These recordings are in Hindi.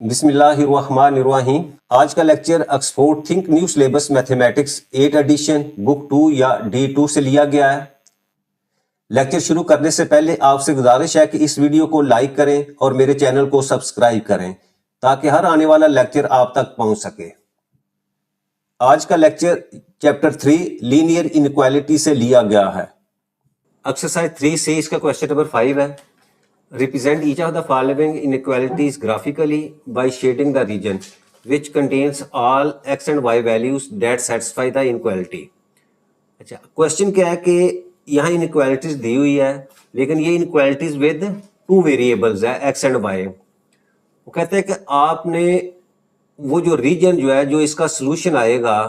बिस्मिल्लाहिर्रहमानिर्रहीम। आज का lecture Oxford think new syllabus mathematics 8 addition book 2 या D2 से लिया गया है। लेक्चर शुरू करने से पहले आपसे गुजारिश है कि इस वीडियो को लाइक करें और मेरे चैनल को सब्सक्राइब करें ताकि हर आने वाला लेक्चर आप तक पहुंच सके। आज का लेक्चर चैप्टर 3 लीनियर इनइक्वालिटी से लिया गया है। एक्सरसाइज 3 से इसका क्वेश्चन नंबर 5 है। Represent each of the following inequalities graphically by shading the region which contains all x and y values that satisfy the inequality। अच्छा, क्वेश्चन क्या है कि यहाँ इनइक्वालिटीज दी हुई है लेकिन ये इनइक्वालिटीज विद टू वेरिएबल्स है x एंड y। वो कहते हैं कि आपने वो जो रीजन जो है जो इसका सोल्यूशन आएगा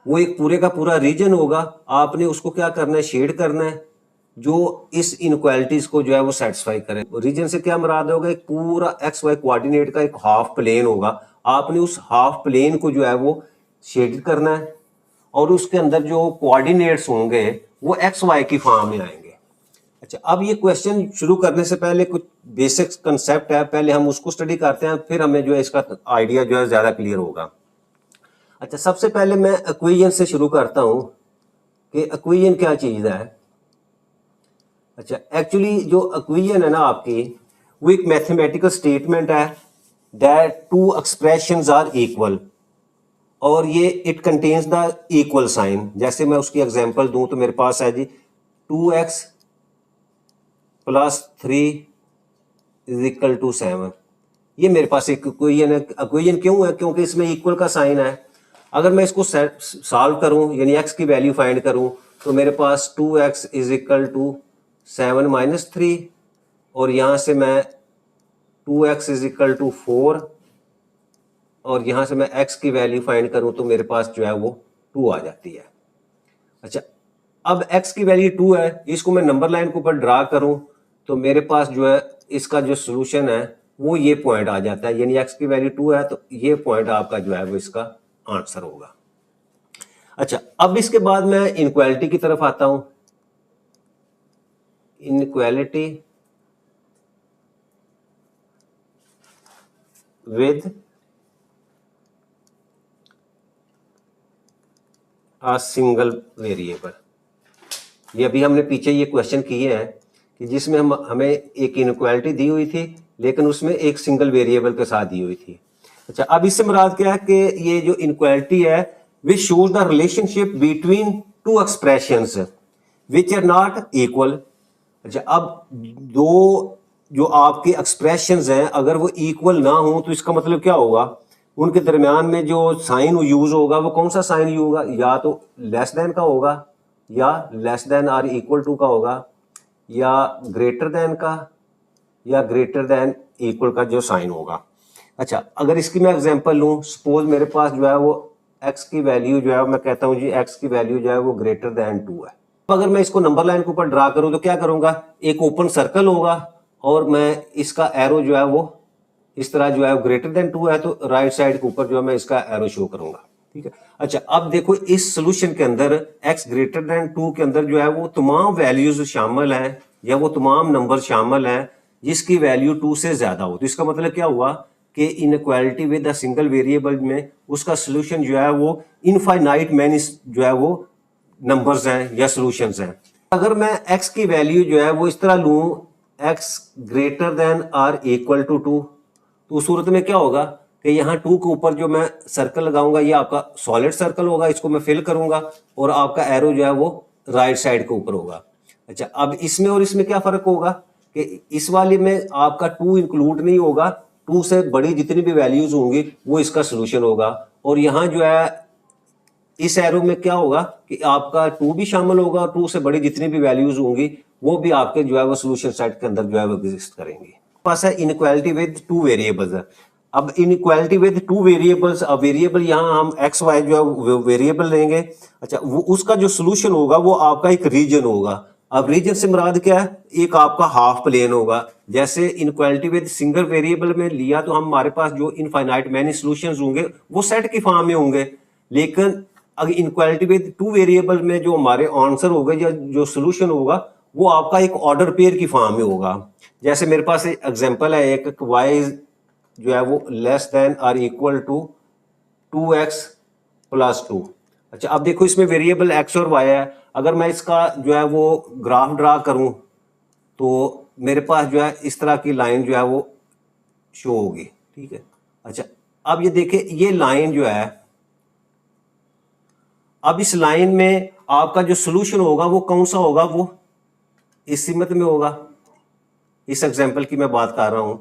वो एक पूरे का पूरा रीजन होगा। आपने उसको क्या करना है, शेड करना है जो इस इनइक्वालिटीज को जो है वो सेटिस्फाई करे। रीजन से क्या मुराद होगा, एक पूरा एक्स वाई कोऑर्डिनेट का एक हाफ प्लेन होगा। आपने उस हाफ प्लेन को जो है वो शेड करना है और उसके अंदर जो कोऑर्डिनेट्स होंगे वो एक्स वाई की फॉर्म में आएंगे। अच्छा, अब ये क्वेश्चन शुरू करने से पहले कुछ बेसिक कंसेप्ट है, पहले हम उसको स्टडी करते हैं, फिर हमें जो है इसका आइडिया जो है ज्यादा क्लियर होगा। अच्छा, सबसे पहले मैं इक्वेशन से शुरू करता हूं कि इक्वेशन क्या चीज है। अच्छा, एक्चुअली जो इक्वेशन है ना आपकी, वो एक मैथमेटिकल स्टेटमेंट है that two expressions are equal और ये it contains the equal sign. जैसे मैं उसकी एग्जांपल दूं तो मेरे पास है जी 2x + 3 = 7। ये मेरे पास एक इक्वेशन है। इक्वेशन क्यों है? क्योंकि इसमें इक्वल का साइन है। अगर मैं इसको सॉल्व करूं यानी x की वैल्यू फाइंड करूं तो मेरे पास 2x = 7 - 3 और यहां से मैं 2x = 4 और यहां से मैं x की वैल्यू फाइंड करूं तो मेरे पास जो है वो 2 आ जाती है। अच्छा, अब x की वैल्यू 2 है, इसको मैं नंबर लाइन के ऊपर ड्रा करूं तो मेरे पास जो है इसका जो सोल्यूशन है वो ये पॉइंट आ जाता है, यानी x की वैल्यू 2 है तो ये पॉइंट आपका जो है वो इसका आंसर होगा। अच्छा, अब इसके बाद मैं इनइक्वालिटी की तरफ आता हूं। Inequality with a single variable. ये अभी हमने पीछे ये क्वेश्चन किए हैं कि जिसमें हमें एक इनइक्वालिटी दी हुई थी लेकिन उसमें एक सिंगल वेरिएबल के साथ दी हुई थी। अच्छा, अब इससे मुराद क्या है कि ये जो इनइक्वालिटी है which shows the relationship between two expressions which are not equal. अच्छा, अब दो जो आपके एक्सप्रेशंस हैं अगर वो इक्वल ना हो तो इसका मतलब क्या होगा, उनके दरमियान में जो साइन यूज होगा वो कौन सा साइन यूज होगा, या तो लेस देन का होगा या less than or equal to का होगा या ग्रेटर देन का या ग्रेटर देन इक्वल का जो साइन होगा। अच्छा, अगर इसकी मैं एग्जांपल लूं, सपोज मेरे पास जो है वो x की वैल्यू जो है मैं कहता हूं जी x की वैल्यू जो है वो ग्रेटर देन 2 है। अगर मैं इसको नंबर लाइन के ऊपर ड्रा करूं तो क्या करूंगा, एक ओपन सर्कल होगा और मैं इसका एरो जो है वो इस तरह जो है ग्रेटर देन 2 है तो राइट साइड के ऊपर जो है मैं इसका एरो शो करूंगा। ठीक है। अच्छा, अब देखो इस सोल्यूशन के अंदर x ग्रेटर देन 2 के अंदर जो है वो तमाम वैल्यूज शामिल हैं या वो तमाम नंबर शामिल हैं जिसकी वैल्यू 2 से ज्यादा हो। तो इसका मतलब क्या हुआ कि inequality with a single variable में उसका सोल्यूशन जो है वो इनफाइनाइट मैनी जो है वो नंबर्स हैं या सॉल्यूशंस हैं। अगर मैं x की वैल्यू जो है वो इस तरह लूं x greater than or equal to 2 तो उस सूरत में क्या होगा कि यहाँ 2 के ऊपर जो मैं सर्कल लगाऊंगा ये आपका सॉलिड सर्कल होगा, इसको मैं फिल करूंगा और आपका एरो जो है वो राइट साइड के ऊपर होगा। अच्छा, अब इसमें और इसमें क्या फर्क होगा कि इस वाले में आपका 2 इंक्लूड नहीं होगा, 2 से बड़ी जितनी भी वैल्यूज होंगी वो इसका सोल्यूशन होगा और यहाँ जो है इस एरो में क्या होगा कि आपका 2 भी शामिल होगा और 2 से बड़ी जितनी भी वैल्यूज होंगी वो भी आपके जो है वो सोल्यूशन सेट के अंदर जो है वो एग्जिस्ट करेंगी। पास है इनइक्वालिटी विद टू वेरिएबल्स है। अब इनइक्वालिटी विद टू वेरिएबल्स, अब वेरिएबल यहाँ हम एक्स वाई जो है वेरिएबल लेंगे। अच्छा, वो उसका जो सोल्यूशन होगा वो आपका एक रीजन होगा। अब रीजन से मुराद क्या है, एक आपका हाफ प्लेन होगा। जैसे इनइक्वालिटी विद सिंगल वेरिएबल में लिया तो हमारे पास जो इनफाइनाइट मैनी सॉल्यूशंस होंगे वो सेट की फॉर्म में होंगे, लेकिन अगर इनइक्वालिटी विद टू वेरिएबल में जो हमारे आंसर होगा या जो सोल्यूशन होगा वो आपका एक ऑर्डर पेयर की फॉर्म में होगा। जैसे मेरे पास एग्जांपल है एक y जो है वो लेस देन और इक्वल टू 2x प्लस 2। अच्छा, अब देखो इसमें वेरिएबल x और y है। अगर मैं इसका जो है वो ग्राफ ड्रा करूं तो मेरे पास जो है इस तरह की लाइन जो है वो शो होगी, ठीक है। अच्छा, अब ये देखिए ये लाइन जो है, अब इस लाइन में आपका जो सोल्यूशन होगा वो कौन सा होगा, वो इस सीमत में होगा। इस एग्जांपल की मैं बात कर रहा हूं,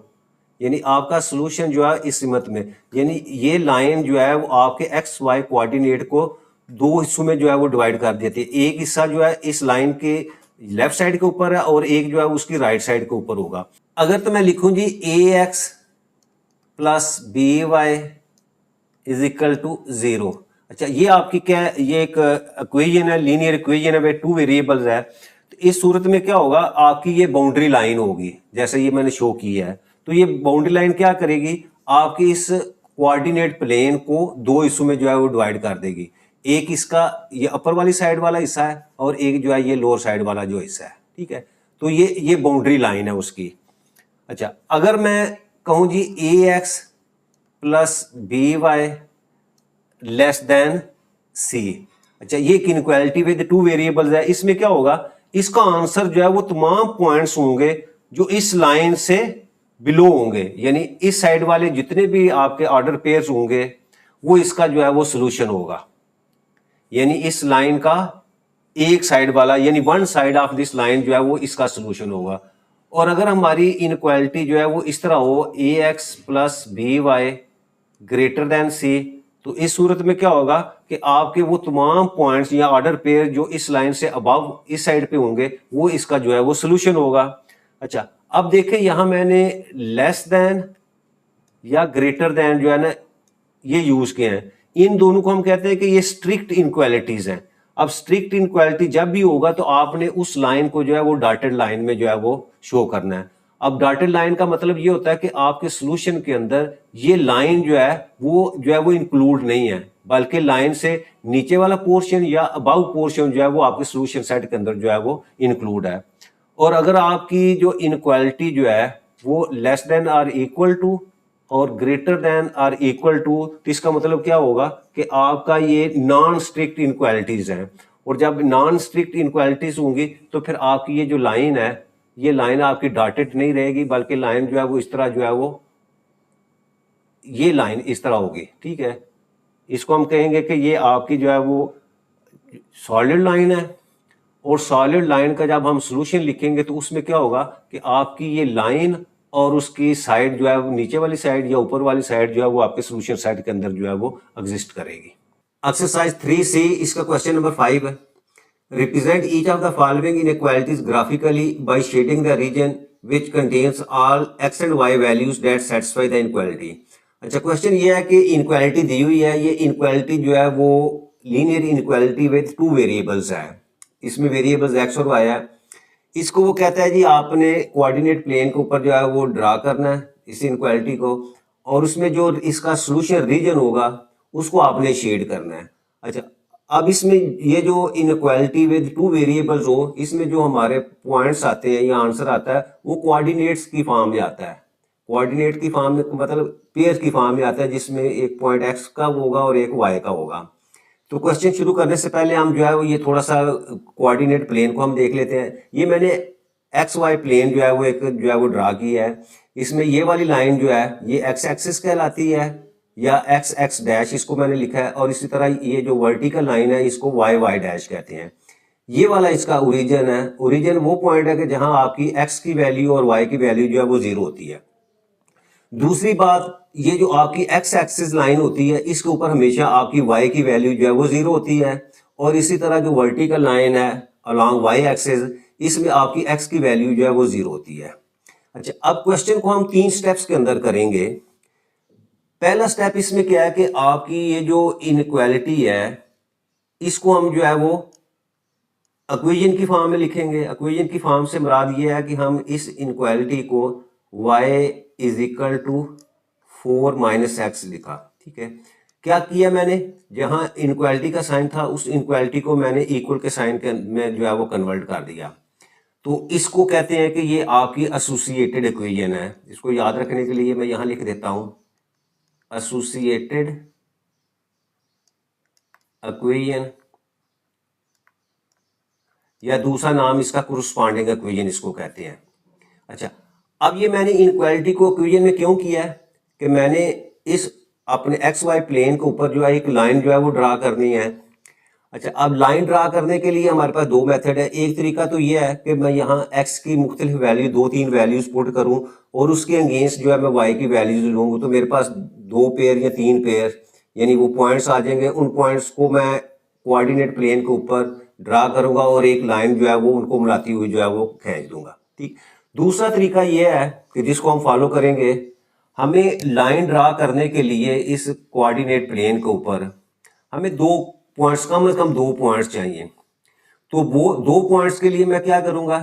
यानी आपका सोल्यूशन जो है इस सीमत में, यानी ये लाइन जो है वो आपके एक्स वाई कोऑर्डिनेट को दो हिस्सों में जो है वो डिवाइड कर देती है। एक हिस्सा जो है इस लाइन के लेफ्ट साइड के ऊपर है और एक जो है उसकी राइट साइड के ऊपर होगा। अगर तो मैं लिखूं जी a x plus b y is equal to 0। अच्छा, ये आपकी क्या है, ये एक इक्वेशन है, लीनियर इक्वेशन है, टू वेरिएबल्स है। तो इस सूरत में क्या होगा, आपकी ये बाउंड्री लाइन होगी जैसे ये मैंने शो की है। तो ये बाउंड्री लाइन क्या करेगी, आपकी इस कोऑर्डिनेट प्लेन को दो हिस्सों में जो है वो डिवाइड कर देगी। एक इसका ये अपर वाली साइड वाला हिस्सा है और एक जो है ये लोअर साइड वाला जो हिस्सा है, ठीक है। तो ये बाउंड्री लाइन है उसकी। अच्छा, अगर मैं कहूं जी a x plus b y less than c. अच्छा, ये एक इनइक्वालिटी विद टू वेरिएबल्स है। इसमें क्या होगा, इसका आंसर जो है वो तमाम पॉइंट्स होंगे जो इस लाइन से बिलो होंगे, यानी इस साइड वाले जितने भी आपके ऑर्डर पेयर्स होंगे वो इसका जो है वो सोल्यूशन होगा। यानी इस लाइन का एक साइड वाला, यानी one side of this line जो है वो इसका सोल्यूशन होगा। और अगर हमारी इनइक्वालिटी जो है वो इस तरह हो, a x plus b y greater than c, तो इस सूरत में क्या होगा कि आपके वो तमाम पॉइंट्स या ऑर्डर पेयर जो इस लाइन से अबव इस साइड पे होंगे वो इसका जो है वो सोल्यूशन होगा। अच्छा, अब देखें यहां मैंने लेस देन या ग्रेटर देन जो है ना ये यूज किए हैं। इन दोनों को हम कहते हैं कि ये स्ट्रिक्ट इनक्वालिटीज हैं। अब स्ट्रिक्ट इनक्वालिटी जब भी होगा तो आपने उस लाइन को जो है वो डॉटेड लाइन में जो है वो शो करना है। अब डॉटेड लाइन का मतलब ये होता है कि आपके सोल्यूशन के अंदर ये लाइन जो है वो इंक्लूड नहीं है, बल्कि लाइन से नीचे वाला पोर्शन या अबव पोर्शन जो है वो आपके सोल्यूशन सेट के अंदर जो है वो इंक्लूड है। और अगर आपकी जो इनक्वालिटी जो है वो लेस देन और इक्वल टू और ग्रेटर देन और इक्वल टू, तो इसका मतलब क्या होगा कि आपका ये नॉन स्ट्रिक्ट इनक्वालिटीज हैं। और जब नॉन स्ट्रिक्ट इनक्वालिटीज होंगी तो फिर आपकी ये जो लाइन है, ये लाइन आपकी डॉटेड नहीं रहेगी, बल्कि लाइन जो है वो इस तरह जो है वो ये लाइन इस तरह होगी, ठीक है। इसको हम कहेंगे कि ये आपकी जो है वो सॉलिड लाइन है। और सॉलिड लाइन का जब हम सोल्यूशन लिखेंगे तो उसमें क्या होगा कि आपकी ये लाइन और उसकी साइड जो है वो नीचे वाली साइड या ऊपर वाली साइड जो है वो आपके सोल्यूशन साइड के अंदर जो है वो एग्जिस्ट करेगी। एक्सरसाइज 3C, इसका क्वेश्चन नंबर 5 है। Represent each of the following inequalities graphically by shading the region which contains all x and y values that satisfy the inequality. अच्छा, क्वेश्चन ये है कि इनइक्वालिटी दी हुई है, ये इनइक्वालिटी जो है वो linear inequality with two variables है। इसमें वेरिएबल्स एक्स और वाई है। इसको वो कहता है जी आपने कोऑर्डिनेट प्लेन के ऊपर जो है वो ड्रा करना है इस इनइक्वालिटी को, और उसमें जो इसका सोल्यूशन रीजन होगा उसको आपने शेड करना है। अच्छा, अब इसमें ये जो इनइक्वालिटी विद टू वेरिएबल्स हो, इसमें जो हमारे पॉइंट्स आते हैं या आंसर आता है वो कोऑर्डिनेट्स की फॉर्म में आता है। कोऑर्डिनेट की फॉर्म में मतलब पेयर की फॉर्म में आता है, जिसमें एक पॉइंट एक्स का होगा और एक वाई का होगा। तो क्वेश्चन शुरू करने से पहले हम जो है वो ये थोड़ा सा कोऑर्डिनेट प्लेन को हम देख लेते हैं। ये मैंने एक्स वाई प्लेन जो है वो एक जो है वो ड्रा की है। इसमें ये वाली लाइन जो है ये एक्स एक्सिस कहलाती है या एक्स एक्स डैश इसको मैंने लिखा है, और इसी तरह ये जो वर्टिकल लाइन है इसको वाई वाई डैश कहते हैं। ये वाला इसका ओरिजिन है। ओरिजिन वो पॉइंट है कि जहां आपकी एक्स की वैल्यू और वाई की वैल्यू जो है वो 0 होती है। दूसरी बात, ये जो आपकी एक्स एक्सिस लाइन होती है इसके ऊपर हमेशा आपकी वाई की वैल्यू जो है वो 0 होती है, और इसी तरह जो वर्टिकल लाइन है अलॉन्ग वाई एक्सिस, इसमें आपकी एक्स की वैल्यू जो है वो 0 होती है। अच्छा, अब क्वेश्चन को हम 3 स्टेप्स के अंदर करेंगे। पहला स्टेप इसमें क्या है कि आपकी ये जो इनइक्वालिटी है इसको हम जो है वो इक्वेशन की फॉर्म में लिखेंगे। इक्वेशन की फॉर्म से मुराद ये है कि हम इस इनइक्वालिटी को y is equal to 4 minus x लिखा, ठीक है। क्या किया मैंने, जहां इनइक्वालिटी का साइन था उस इनइक्वालिटी को मैंने इक्वल के साइन के में जो है वो कन्वर्ट कर दिया। तो इसको कहते हैं कि ये आपकी एसोसिएटेड इक्वेशन है। इसको याद रखने के लिए मैं यहां लिख देता हूं एसोसिएटेड इक्वेशन, या दूसरा नाम इसका कोरस्पॉन्डिंग इक्वेशन इसको कहते हैं। अच्छा, अब ये मैंने इनक्वालिटी को इक्वेशन में क्यों किया है कि मैंने इस अपने एक्स वाई प्लेन के ऊपर जो है एक लाइन जो है वो ड्रा करनी है। अच्छा, अब लाइन ड्रा करने के लिए हमारे पास दो मेथड है। एक तरीका तो ये है कि मैं यहाँ एक्स की मुख्तलिफ वैल्यू, दो तीन वैल्यूज पुट करूँ और उसके अगेंस्ट जो है मैं वाई की वैल्यूज लूँगा, तो मेरे पास दो पेयर या तीन पेयर यानी वो पॉइंट्स आ जाएंगे। उन पॉइंट्स को मैं कोऑर्डिनेट प्लेन के ऊपर ड्रा करूंगा और एक लाइन जो है वो उनको मिलाती हुई जो है वो खींच दूंगा। ठीक, दूसरा तरीका ये है कि जिसको हम फॉलो करेंगे, हमें लाइन ड्रा करने के लिए इस कोऑर्डिनेट प्लेन के ऊपर हमें दो पॉइंट्स, कम से कम दो पॉइंट्स चाहिए। तो वो दो पॉइंट्स के लिए मैं क्या करूंगा,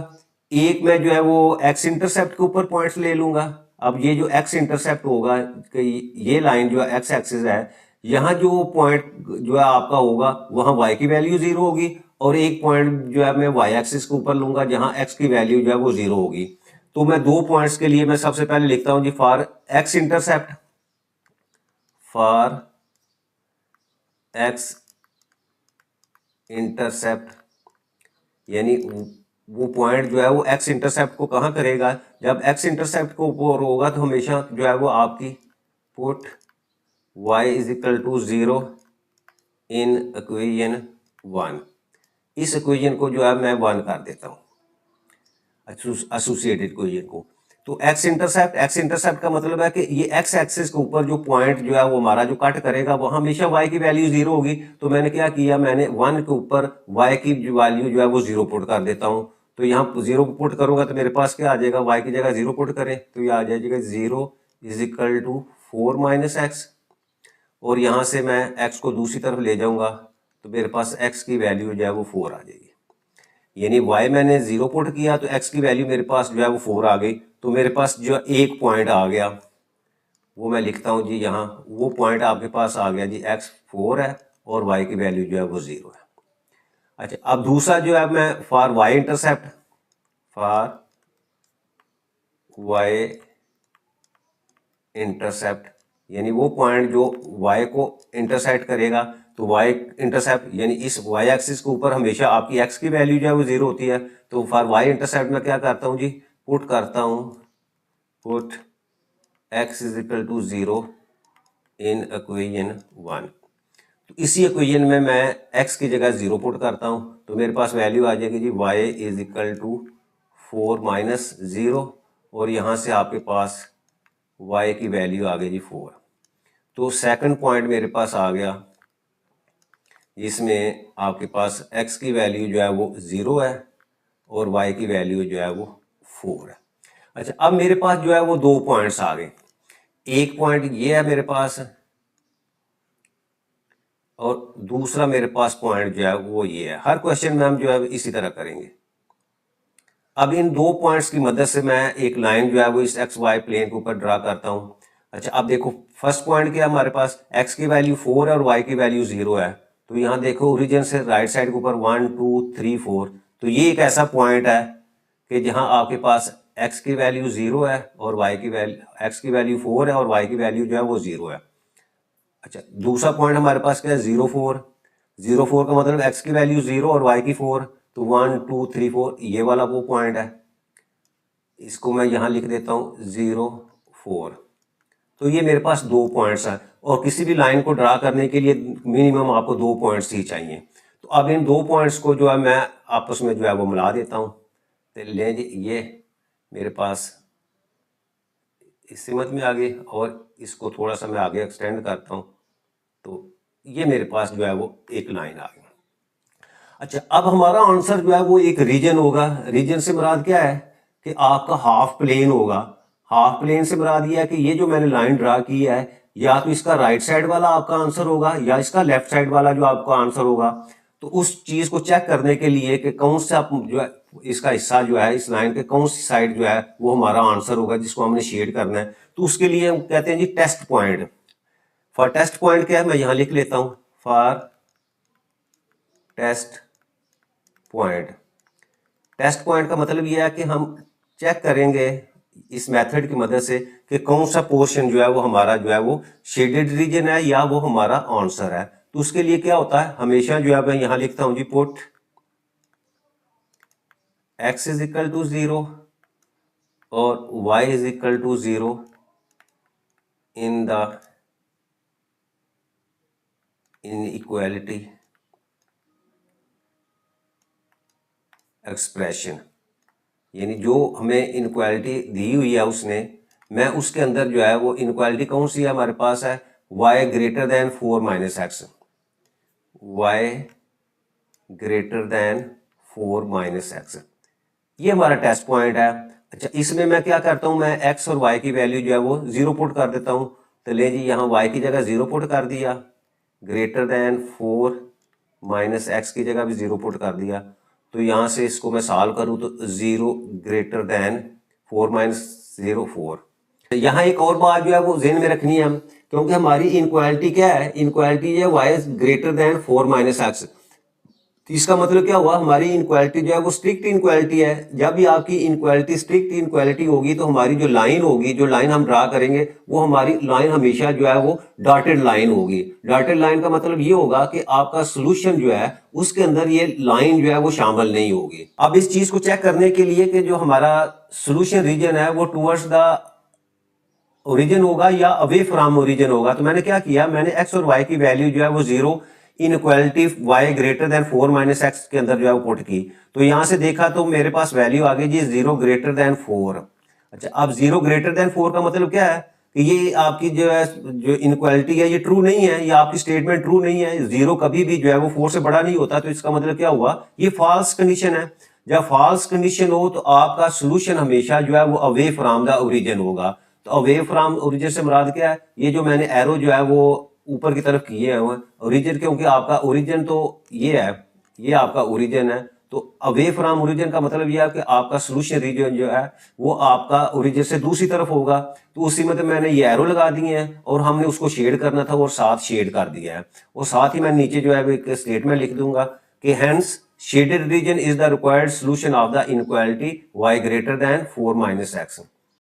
एक मैं जो है वो एक्स इंटरसेप्ट के ऊपर पॉइंट्स ले लूंगा। अब ये जो एक्स इंटरसेप्ट होगा, ये लाइन जो है एक्स एक्सिस है, यहाँ जो पॉइंट जो है आपका होगा वहां वाई की वैल्यू जीरो होगी, और एक पॉइंट जो है मैं वाई एक्सिस के ऊपर लूंगा जहां एक्स की वैल्यू जो है वो जीरो होगी। तो मैं दो पॉइंट्स के लिए मैं सबसे पहले लिखता हूं जी for x intercept, for x intercept, यानी वो पॉइंट जो है वो एक्स इंटरसेप्ट को कहाँ करेगा, जब एक्स इंटरसेप्ट को ऊपर होगा तो हमेशा जो है वो आपकी put y is equal to zero in equation one. इस इक्वेशन को जो है मैं वन कर देता हूँ, एसोसिएटेड इक्वेशन को। तो एक्स इंटरसेप्ट का मतलब है कि ये एक्स एक्सिस के ऊपर जो पॉइंट जो है वो हमारा जो कट करेगा वो हमेशा y की वैल्यू जीरो होगी। तो मैंने क्या किया, मैंने वन के ऊपर y की वैल्यू जो है वो जीरो पुट कर देता हूँ। तो यहाँ जीरो पुट करूंगा तो मेरे पास क्या आ जाएगा, y की जगह जीरो पुट करें तो ये आ जाएगा zero is equal to four minus x, और यहाँ से मैं x को दूसरी तरफ ले जाऊंगा तो मेरे पास x की वैल्यू जो है वो फोर आ जाएगी। यानी y मैंने जीरो पुट किया तो x की वैल्यू मेरे पास जो है वो फोर आ गई। तो मेरे पास जो एक पॉइंट आ गया वो मैं लिखता हूँ जी यहाँ, वो पॉइंट आपके पास आ गया जी x फोर है और y की वैल्यू जो है वो जीरो है। अच्छा, अब दूसरा जो है मैं for y intercept, for y intercept यानी वो पॉइंट जो y को इंटरसेप्ट करेगा, तो y इंटरसेप्ट यानी इस y एक्सिस के ऊपर हमेशा आपकी x की वैल्यू जो है वो जीरो होती है। तो फॉर y इंटरसेप्ट में क्या करता हूँ जी, पुट करता हूँ put x is equal to zero in equation one. तो इसी इक्वेशन में मैं x की जगह जीरो पुट करता हूँ तो मेरे पास वैल्यू आ जाएगी जी y is equal to four minus zero, और यहाँ से आपके पास y की वैल्यू आ गई जी फोर। तो सेकंड पॉइंट मेरे पास आ गया जिसमें आपके पास x की वैल्यू जो है वो जीरो है और y की वैल्यू जो है वो फोर है। अच्छा, अब मेरे पास जो है वो दो पॉइंट्स आ गए, एक पॉइंट ये है मेरे पास और दूसरा मेरे पास पॉइंट जो है वो ये है। हर क्वेश्चन में हम जो है इसी तरह करेंगे। अब इन दो पॉइंट्स की मदद से मैं एक लाइन जो है वो इस एक्स वाई प्लेन के ऊपर ड्रा करता हूं। अच्छा, अब देखो फर्स्ट पॉइंट क्या हमारे पास, एक्स की वैल्यू फोर है और वाई की वैल्यू जीरो है। तो यहाँ देखो ओरिजिन से राइट साइड के ऊपर वन टू थ्री फोर, तो ये एक ऐसा पॉइंट है कि जहाँ आपके पास एक्स की वैल्यू जीरो है और वाई की वैल्यू, एक्स की वैल्यू फोर है और वाई की वैल्यू जो है वो जीरो है। अच्छा, दूसरा पॉइंट हमारे पास क्या है, जीरो फोर। जीरो फोर का मतलब एक्स की वैल्यू जीरो और वाई की फोर, तो वन टू थ्री फोर ये वाला वो पॉइंट है। इसको मैं यहाँ लिख देता हूँ जीरो फोर। तो ये मेरे पास दो पॉइंट्स हैं और किसी भी लाइन को ड्रा करने के लिए मिनिमम आपको दो पॉइंट्स ही चाहिए। तो अब इन दो पॉइंट्स को जो है मैं आपस में जो है वो मिला देता हूँ। तो ले जी, ये मेरे पास इस समझ में आ गई और इसको थोड़ा सा मैं आगे एक्सटेंड करता हूँ तो ये मेरे पास जो है वो एक लाइन आ गई। अच्छा, अब हमारा आंसर जो है वो एक रीजन होगा। रीजन से मुराद क्या है कि आपका हाफ प्लेन होगा। हाफ प्लेन से मुराद ये है कि ये जो मैंने लाइन ड्रा की है, या तो इसका राइट साइड वाला आपका आंसर होगा या इसका लेफ्ट साइड वाला जो आपका आंसर होगा। तो उस चीज को चेक करने के लिए कि कौन सा जो है इसका हिस्सा जो है इस लाइन के कौन सी साइड जो है वो हमारा आंसर होगा जिसको हमने शेड करना है, तो उसके लिए हम कहते हैं जी test point. For test point क्या है, मैं यहां लिख लेता हूं for test point. Test point का मतलब यह है कि हम चेक करेंगे इस मेथड की मदद से कि कौन सा पोर्शन जो है वो हमारा जो है वो शेडेड रीजन है या वो हमारा आंसर है। तो उसके लिए क्या होता है, हमेशा जो है मैं यहां लिखता हूं जी, put x is equal to 0 और y is equal to 0 in the inequality expression. यानी जो हमें इनक्वालिटी दी हुई है उसने, मैं उसके अंदर जो है वो इनक्वालिटी कौन सी है हमारे पास है, y greater than 4 minus x, y greater than 4 minus x, ये हमारा टेस्ट पॉइंट है। अच्छा, इसमें मैं क्या करता हूं, मैं x और y की वैल्यू जो है वो 0 पुट कर देता हूं। तो ले जी, यहाँ y की जगह 0 पुट कर दिया, ग्रेटर देन 4 माइनस एक्स की जगह भी 0 पुट कर दिया। तो यहाँ से इसको मैं सॉल्व करूँ तो 0 ग्रेटर देन 4 माइनस 0 4। यहाँ एक और बात जो है वो जेन में रखनी है, क्योंकि हमारी इनक्वालिटी क्या है, इनक्वालिटी है y greater than 4 minus x. तो इसका मतलब क्या हुआ, हमारी इनक्वालिटी जो है वो स्ट्रिक्ट इनक्वालिटी है। जब भी आपकी इनक्वालिटी स्ट्रिक्ट इनक्वालिटी होगी तो हमारी जो लाइन होगी, जो लाइन हम ड्रा करेंगे, वो हमारी लाइन हमेशा जो है वो डॉटेड लाइन होगी। डॉटेड लाइन का मतलब ये होगा कि आपका सोल्यूशन जो है उसके अंदर ये लाइन जो है वो शामिल नहीं होगी। अब इस चीज को चेक करने के लिए कि जो हमारा सोल्यूशन रीजन है वो टूवर्ड्स द ओरिजिन होगा या अवे फ्रॉम ओरिजिन होगा, तो मैंने क्या किया, मैंने x और y की वैल्यू जो है वो 0 inequality y greater than 4 minus x के अंदर जो है वो पुट की। तो यहां से देखा तो मेरे पास वैल्यू आ गई जी 0 ग्रेटर देन 4। अच्छा, अब 0 ग्रेटर देन 4 का मतलब क्या है कि ये आपकी जो है जो इनइक्वालिटी है ये ट्रू नहीं है, ये आपकी स्टेटमेंट ट्रू नहीं है। 0 कभी भी जो है वो 4 से बड़ा नहीं होता। तो इसका मतलब क्या हुआ, ये फॉल्स कंडीशन है। जब फॉल्स कंडीशन हो तो आपका सोल्यूशन हमेशा जो है वो अवे फ्रॉम द ओरिजिन होगा। तो अवे फ्रॉम ओरिजिन से मुराद क्या है, ये जो मैंने एरो जो है वो ऊपर की तरफ किए हैं ओरिजिन, क्योंकि आपका ओरिजिन तो ये है, ये आपका ओरिजिन है। तो अवे फ्रॉम ओरिजिन का मतलब यह है कि आपका सोल्यूशन रीजन जो है वो आपका ओरिजिन से दूसरी तरफ होगा। तो उसी में तो मैंने ये एरो लगा दिए हैं और हमने उसको शेड करना था और साथ शेड कर दिया है। और साथ ही मैं नीचे जो है एक स्टेटमेंट लिख दूंगा कि hence shaded region is the required solution of the inequality y greater than 4 minus x.